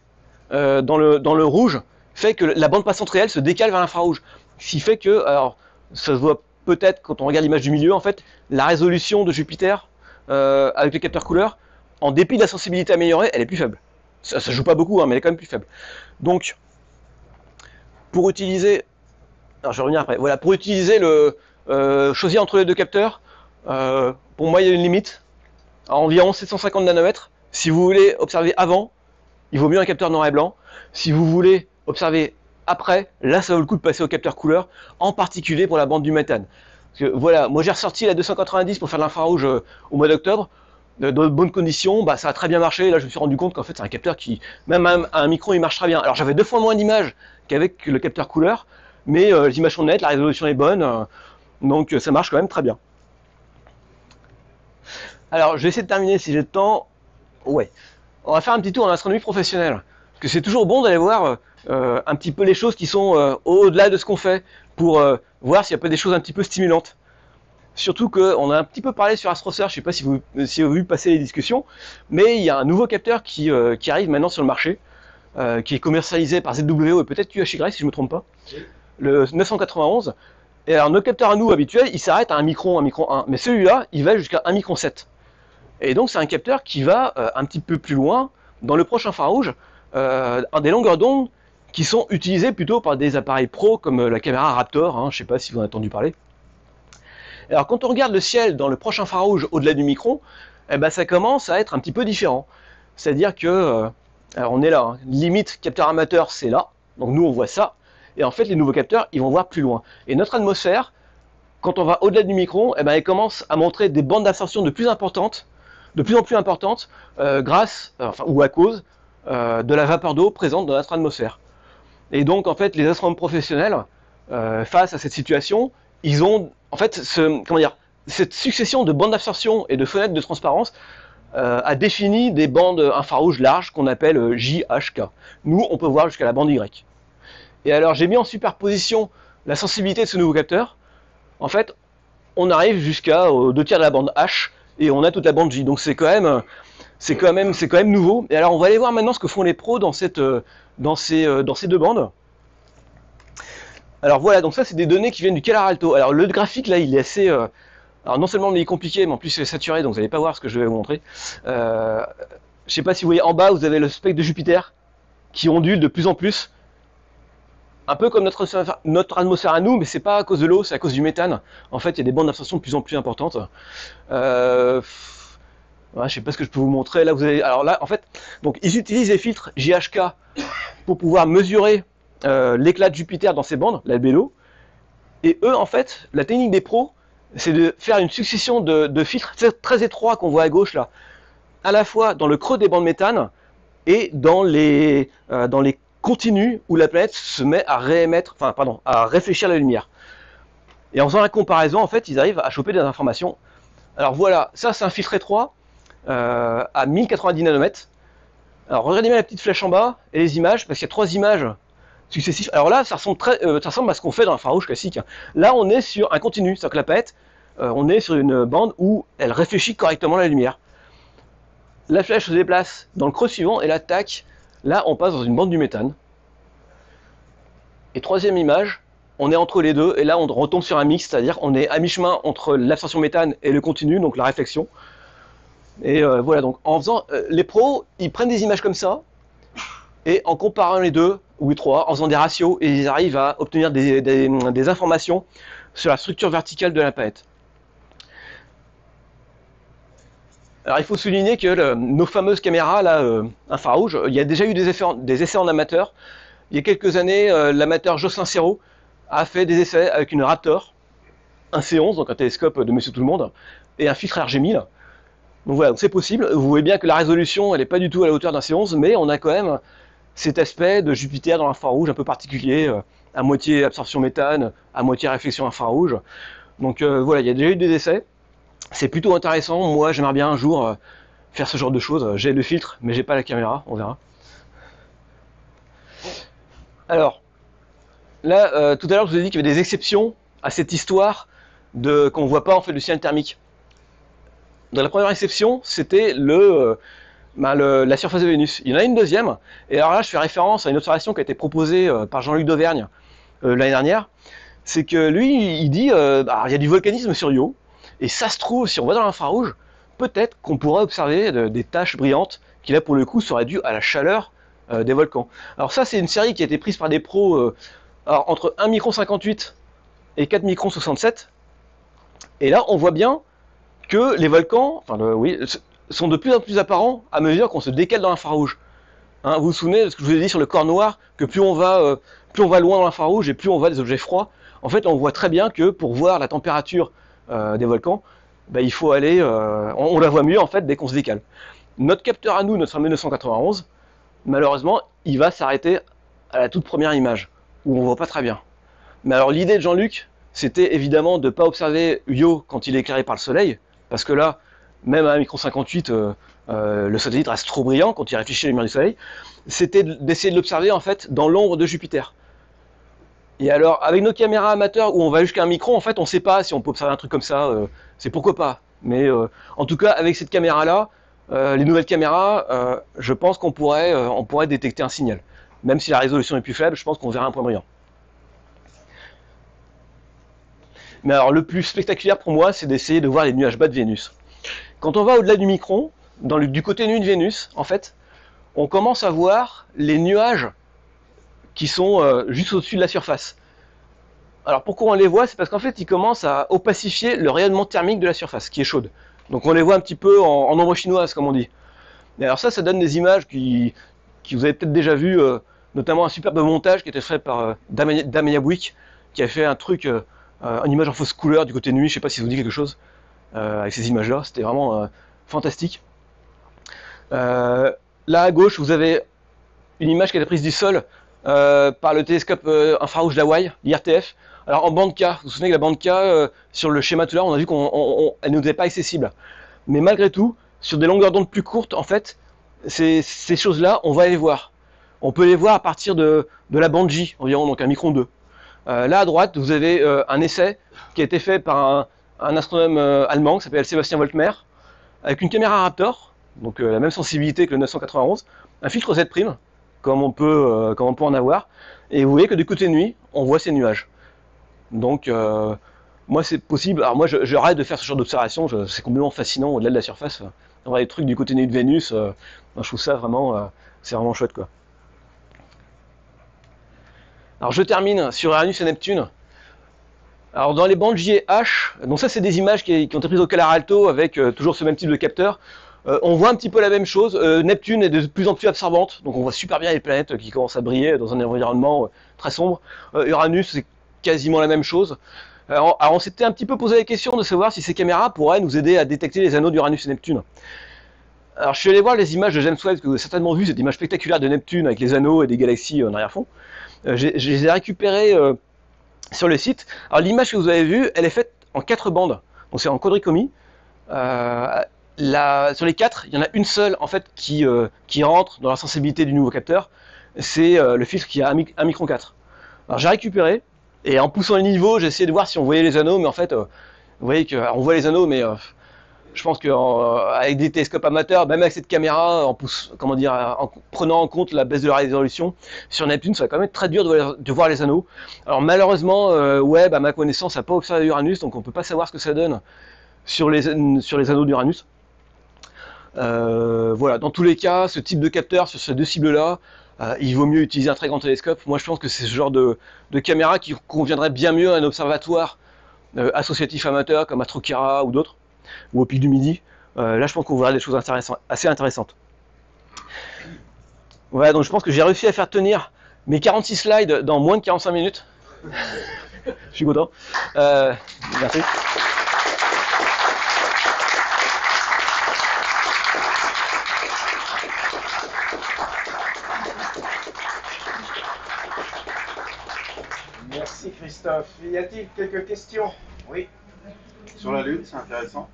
dans le rouge fait que la bande passante réelle se décale vers l'infrarouge. Ce qui fait que, alors, ça se voit peut-être quand on regarde l'image du milieu, en fait, la résolution de Jupiter avec le capteur couleur, en dépit de la sensibilité améliorée, elle est plus faible. Ça joue pas beaucoup, mais elle est quand même plus faible. Donc, pour utiliser, alors je vais revenir après. Voilà, pour utiliser choisir entre les deux capteurs, pour moi il y a une limite à environ 750 nanomètres. Si vous voulez observer avant, il vaut mieux un capteur noir et blanc. Si vous voulez observer après, là ça vaut le coup de passer au capteur couleur, en particulier pour la bande du méthane. Parce que, voilà, moi j'ai ressorti la 290 pour faire l'infrarouge au mois d'octobre. Dans de bonnes conditions, ça a très bien marché. Là, je me suis rendu compte qu'en fait, c'est un capteur qui, même à un micron, il marche très bien. Alors, j'avais 2 fois moins d'images qu'avec le capteur couleur, mais les images sont nettes, la résolution est bonne, donc ça marche quand même très bien. Alors, je vais essayer de terminer si j'ai le temps. Ouais. On va faire un petit tour en astronomie professionnelle. Parce que c'est toujours bon d'aller voir un petit peu les choses qui sont au-delà de ce qu'on fait, pour voir s'il n'y a pas des choses un petit peu stimulantes. Surtout qu'on a un petit peu parlé sur AstroSearch, je ne sais pas si vous avez vu passer les discussions, mais il y a un nouveau capteur qui arrive maintenant sur le marché, qui est commercialisé par ZWO et peut-être QHY si je ne me trompe pas, le 991. Et alors nos capteurs à nous habituels, ils s'arrêtent à 1 micron, 1, mais celui-là, il va jusqu'à 1 micron 7. Et donc c'est un capteur qui va un petit peu plus loin, dans le proche infrarouge, à des longueurs d'onde qui sont utilisées plutôt par des appareils pro comme la caméra Raptor, je ne sais pas si vous en avez entendu parler. Alors quand on regarde le ciel dans le proche infrarouge au-delà du micron, ça commence à être un petit peu différent. C'est-à-dire que, alors on est là, limite capteur amateur c'est là, donc nous on voit ça, et en fait les nouveaux capteurs ils vont voir plus loin. Et notre atmosphère, quand on va au-delà du micron, elle commence à montrer des bandes d'absorption de plus en plus importantes, grâce, ou à cause de la vapeur d'eau présente dans notre atmosphère. Et donc en fait les astronomes professionnels, face à cette situation, ils ont en fait cette succession de bandes d'absorption et de fenêtres de transparence a défini des bandes infrarouges larges qu'on appelle JHK. Nous, on peut voir jusqu'à la bande Y. Et alors, j'ai mis en superposition la sensibilité de ce nouveau capteur. En fait, on arrive jusqu'aux 2 tiers de la bande H et on a toute la bande J. Donc c'est quand même nouveau. Et alors, on va aller voir maintenant ce que font les pros dans ces 2 bandes. Alors voilà, donc ça c'est des données qui viennent du Calar Alto. Alors le graphique là il est assez... alors non seulement il est compliqué, mais en plus il est saturé, donc vous n'allez pas voir ce que je vais vous montrer. Je sais pas si vous voyez en bas, vous avez le spectre de Jupiter qui ondule de plus en plus. Un peu comme notre atmosphère à nous, mais c'est pas à cause de l'eau, c'est à cause du méthane. En fait, il y a des bandes d'absorption de plus en plus importantes. Ouais, je sais pas ce que je peux vous montrer. Là, vous avez. Alors là, en fait, donc ils utilisent les filtres JHK pour pouvoir mesurer l'éclat de Jupiter dans ces bandes, l'albédo. Et eux, en fait, la technique des pros, c'est de faire une succession de filtres très étroits qu'on voit à gauche là, à la fois dans le creux des bandes méthane et dans les continus où la planète se met à à réfléchir la lumière. Et en faisant la comparaison, en fait, ils arrivent à choper des informations. Alors voilà, ça c'est un filtre étroit à 1090 nanomètres. Alors regardez bien la petite flèche en bas et les images, parce qu'il y a 3 images successives. Alors là, ça ressemble à ce qu'on fait dans l'infrarouge classique. Là, on est sur un continu, c'est-à-dire que la planète, on est sur une bande où elle réfléchit correctement la lumière. La flèche se déplace dans le creux suivant et là, tac, là on passe dans une bande du méthane. Et troisième image, on est entre les deux et là on retombe sur un mix, c'est-à-dire qu'on est à mi-chemin entre l'absorption méthane et le continu, donc la réflexion. Et voilà, donc en faisant, les pros, ils prennent des images comme ça, et en comparant les deux, ou les trois, en faisant des ratios, et ils arrivent à obtenir des informations sur la structure verticale de la planète. Alors il faut souligner que nos fameuses caméras là, infrarouges, il y a déjà eu des essais en amateur. Il y a quelques années, l'amateur Jocelyn Serrault a fait des essais avec une Raptor, un C11, donc un télescope de Monsieur Tout-le-Monde, et un filtre RG1000. Donc voilà, c'est possible. Vous voyez bien que la résolution, elle n'est pas du tout à la hauteur d'un C11, mais on a quand même cet aspect de Jupiter dans l'infrarouge un peu particulier, à moitié absorption méthane, à moitié réflexion infrarouge. Donc voilà, il y a déjà eu des essais. C'est plutôt intéressant. Moi, j'aimerais bien un jour faire ce genre de choses. J'ai le filtre, mais j'ai pas la caméra. On verra. Alors, là, tout à l'heure, je vous ai dit qu'il y avait des exceptions à cette histoire de qu'on ne voit pas en fait le ciel thermique. Dans la première exception, c'était la surface de Vénus. Il y en a une deuxième, et alors là, je fais référence à une observation qui a été proposée par Jean-Luc Dauvergne l'année dernière. C'est que lui, il dit, il y a du volcanisme sur Io, et ça se trouve, si on va dans l'infrarouge, peut-être qu'on pourra observer des taches brillantes qui là pour le coup seraient dues à la chaleur des volcans. Alors ça c'est une série qui a été prise par des pros entre 1 micron 58 et 4 microns 67. Et là on voit bien que les volcans sont de plus en plus apparents à mesure qu'on se décale dans l'infrarouge. Hein, vous vous souvenez de ce que je vous ai dit sur le corps noir, que plus on va loin dans l'infrarouge et plus on voit des objets froids. En fait, on voit très bien que pour voir la température des volcans, il faut aller, on la voit mieux en fait dès qu'on se décale. Notre capteur à nous, notre fameux 991, malheureusement, il va s'arrêter à la toute première image, où on voit pas très bien. Mais alors l'idée de Jean-Luc, c'était évidemment de ne pas observer Io quand il est éclairé par le soleil, parce que là, même à 1 micron 58, le satellite reste trop brillant quand il réfléchit à la lumière du soleil. C'était d'essayer de l'observer en fait dans l'ombre de Jupiter. Et alors, avec nos caméras amateurs où on va jusqu'à 1 micron, en fait, on ne sait pas si on peut observer un truc comme ça. C'est pourquoi pas. Mais en tout cas, avec cette caméra-là, les nouvelles caméras, je pense qu'on pourrait détecter un signal. Même si la résolution est plus faible, je pense qu'on verra un point brillant. Mais alors, le plus spectaculaire pour moi, c'est d'essayer de voir les nuages bas de Vénus. Quand on va au-delà du micron, du côté nu de Vénus, en fait, on commence à voir les nuages qui sont juste au-dessus de la surface. Alors pourquoi on les voit? C'est parce qu'en fait ils commencent à opacifier le rayonnement thermique de la surface, qui est chaude. Donc on les voit un petit peu en ombre chinoise, comme on dit. Et alors ça donne des images qui vous avez peut-être déjà vues, notamment un superbe montage qui a été fait par Damien Bouic, qui a fait un truc, une image en fausse couleur du côté nuit, je sais pas si ça vous dit quelque chose, avec ces images-là, c'était vraiment fantastique. Là à gauche, vous avez une image qui a été prise du sol, par le télescope infrarouge d'Hawaï, l'IRTF. Alors en bande K, vous vous souvenez que la bande K, sur le schéma tout à l'heure, on a vu qu'elle ne nous était pas accessible. Mais malgré tout, sur des longueurs d'onde plus courtes, en fait, ces choses-là, on va les voir. On peut les voir à partir de la bande J, environ, donc un micron 2. Là à droite, vous avez un essai qui a été fait par un astronome allemand qui s'appelle Sébastien Voltmer, avec une caméra Raptor, donc la même sensibilité que le 991, un filtre Z', comme on peut en avoir. Et vous voyez que du côté de nuit, on voit ces nuages. Donc, moi, c'est possible. Alors, moi, je rêve de faire ce genre d'observation. C'est complètement fascinant au-delà de la surface. On voit des trucs du côté de nuit de Vénus. Je trouve ça vraiment, c'est vraiment chouette, quoi. Alors, je termine sur Uranus et Neptune. Alors, dans les bandes J et H, donc ça, c'est des images qui ont été prises au Calar Alto avec toujours ce même type de capteur. On voit un petit peu la même chose. Neptune est de plus en plus absorbante, donc on voit super bien les planètes qui commencent à briller dans un environnement très sombre. Uranus, c'est quasiment la même chose. Alors on s'était un petit peu posé la question de savoir si ces caméras pourraient nous aider à détecter les anneaux d'Uranus et Neptune. Alors je suis allé voir les images de James Webb, que vous avez certainement vu, cette image spectaculaire de Neptune avec les anneaux et des galaxies en arrière-fond. Je les ai récupérées sur le site. Alors l'image que vous avez vue, elle est faite en 4 bandes, donc c'est en quadrichromie. Sur les 4, il y en a une seule en fait qui rentre dans la sensibilité du nouveau capteur, c'est le filtre qui a 1 micron 4. Alors j'ai récupéré, et en poussant les niveaux, j'ai essayé de voir si on voyait les anneaux, mais en fait, vous voyez qu'on voit les anneaux, mais je pense qu'avec des télescopes amateurs, même avec cette caméra, en prenant en compte la baisse de la résolution, sur Neptune, ça va quand même être très dur de voir les anneaux. Alors malheureusement, Webb, à ma connaissance, n'a pas observé Uranus, donc on ne peut pas savoir ce que ça donne sur les anneaux d'Uranus. Voilà, dans tous les cas, ce type de capteur sur ces 2 cibles-là, il vaut mieux utiliser un très grand télescope. Moi, je pense que c'est ce genre de caméra qui conviendrait bien mieux à un observatoire associatif amateur comme Astrokira ou d'autres, ou au Pic du Midi. Là, je pense qu'on verra des choses assez intéressantes. Voilà, donc je pense que j'ai réussi à faire tenir mes 46 slides dans moins de 45 minutes. Je suis content. Merci. Merci Christophe. Y a-t-il quelques questions? Oui. Sur la Lune, c'est intéressant.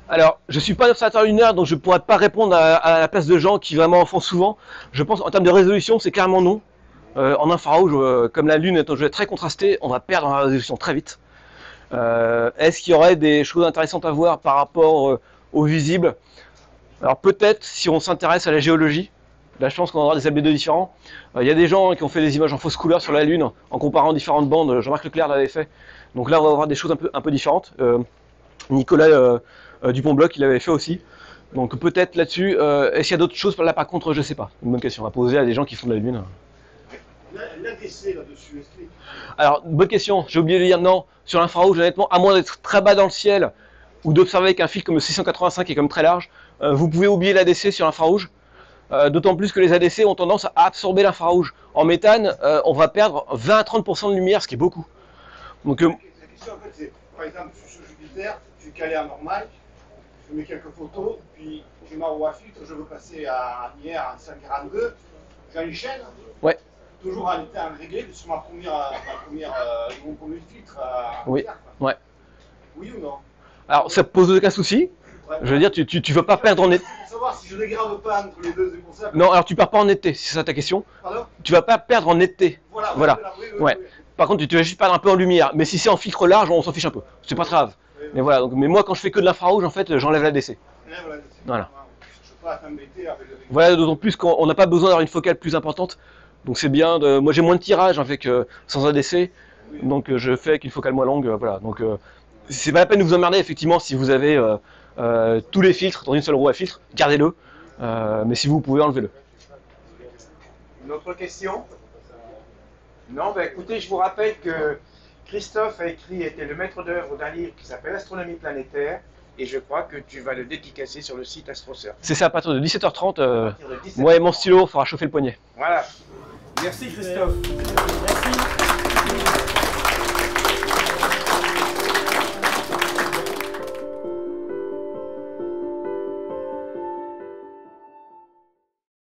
Alors, je ne suis pas un observateur lunaire, donc je ne pourrais pas répondre à la place de gens qui vraiment en font souvent. Je pense en termes de résolution, c'est clairement non. En infrarouge, comme la Lune est un jeu très contrasté, on va perdre la résolution très vite. Est-ce qu'il y aurait des choses intéressantes à voir par rapport au visible? Alors peut-être si on s'intéresse à la géologie. Là, je pense qu'on va avoir des albédos différents. Il y a des gens qui ont fait des images en fausse couleur sur la Lune en comparant différentes bandes. Jean-Marc Leclerc l'avait fait. Donc là, on va avoir des choses un peu différentes. Nicolas Dupont-Bloch, il l'avait fait aussi. Donc peut-être là-dessus. Est-ce qu'il y a d'autres choses? Là, par contre, je sais pas. Une bonne question à poser à des gens qui font de la Lune. L'ADC là-dessus, est-ce que... Alors, bonne question. J'ai oublié de le dire. Non, sur l'infrarouge, honnêtement, à moins d'être très bas dans le ciel ou d'observer avec un filtre comme le 685 qui est comme très large, vous pouvez oublier l'ADC sur l'infrarouge. D'autant plus que les ADC ont tendance à absorber l'infrarouge. En méthane, on va perdre 20 à 30% de lumière, ce qui est beaucoup. Donc, la question, en fait, c'est, par exemple, je suis sur Jupiter, je suis calé en normal, je mets quelques photos, puis j'ai ma roue à filtre, je veux passer à IR en 142, j'ai une chaîne, ouais. Toujours en état réglé sur mon premier filtre. Oui, ouais. Oui ou non? Alors, ça pose aucun souci. Ouais. Je veux dire, tu ne vas pas perdre en netteté. Pour savoir si je dégrade pas entre les deux, c'est pour ça. Non, alors tu perds pas en netteté, si c'est ça ta question. Pardon? Tu vas pas perdre en netteté. Voilà. Oui. Par contre, tu vas juste perdre un peu en lumière. Mais si c'est en filtre large, on s'en fiche un peu. C'est pas grave. Oui. Mais voilà. Donc, mais moi, quand je fais que de l'infrarouge, en fait, j'enlève l'ADC. Voilà. Voilà, d'autant plus qu'on n'a pas besoin d'avoir une focale plus importante. Donc c'est bien. Moi, j'ai moins de tirage avec sans ADC. Donc je fais avec une focale moins longue. Voilà. Donc c'est pas la peine de vous emmerder effectivement si vous avez tous les filtres dans une seule roue à filtre, gardez-le, mais si vous pouvez, enlevez-le. Une autre question? Non, ben écoutez, je vous rappelle que Christophe était le maître d'œuvre d'un livre qui s'appelle Astronomie planétaire, et je crois que tu vas le dédicacer sur le site AstroSearch. C'est ça, à partir de 17h30, moi et mon stylo, il faudra chauffer le poignet. Voilà. Merci Christophe. Merci.